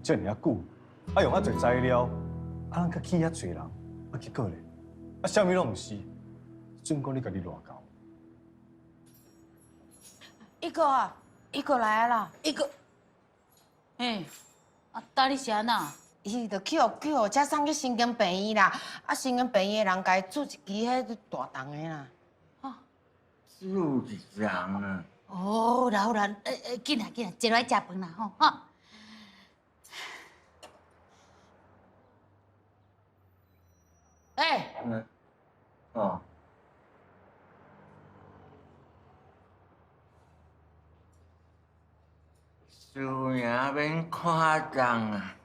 遮尔久，用遐侪材料，咱甲起遐侪人，结果咧，啥物拢毋是，准讲你家己乱搞。一个啊，一个来啦，一个。嘿，到底是安那？伊就叫才送去神经病院啦，神经病院的人家煮一支迄大重的啦。煮一人啊！哦，然后啦，紧来，坐来食饭啦，吼。哎。哦。事也免夸张啊，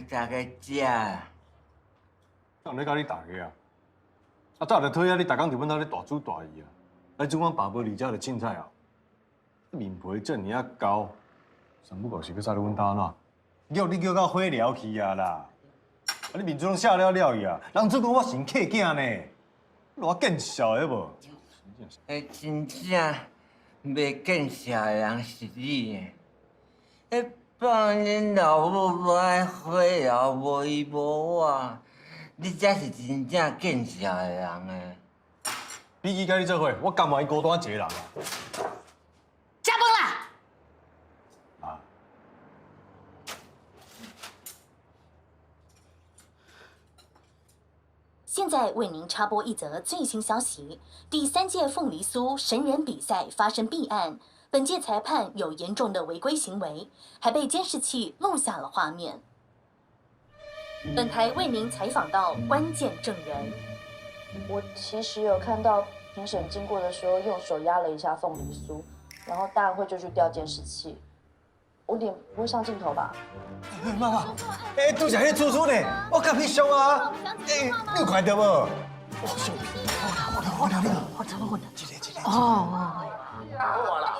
大家食啊。哪咧甲你大个啊？早就讨厌你，逐工伫阮兜咧大煮大意啊！来煮碗爸无离家的凊彩啊！面皮遮尔啊厚，三不五时要炸到阮兜哪？你叫到火燎去啊啦！你面子拢写了伊啊！人做讲我生客囝呢，偌见笑的无？真正袂见笑的人是你诶！放恁老母来火燎无伊无我，你才是真正见笑的人诶！比起甲你做伙，我甘愿孤单一个人啊！食饭啦！啊！现在为您插播一则最新消息：第3届凤梨酥神人比赛发生弊案，本届裁判有严重的违规行为，还被监视器录下了画面。本台为您采访到关键证人。我其实有看到评审经过的时候用手压了一下凤梨酥，然后大会就去调监视器。我脸不会上镜头吧？妈妈，拄着迄猪猪呢，我甲翕相啊！你有看到无？我相片，我了，我怎么混的？一个。哦。你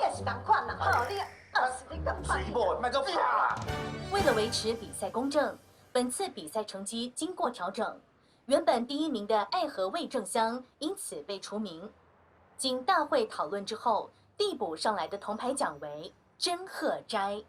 也是同款啦，哦，你是你同款。水某，卖做屁啦！为了维持比赛公正，本次比赛成绩经过调整，原本第1名的爱河味正香因此被除名。经大会讨论之后，递补上来的铜牌奖为真鹤斋。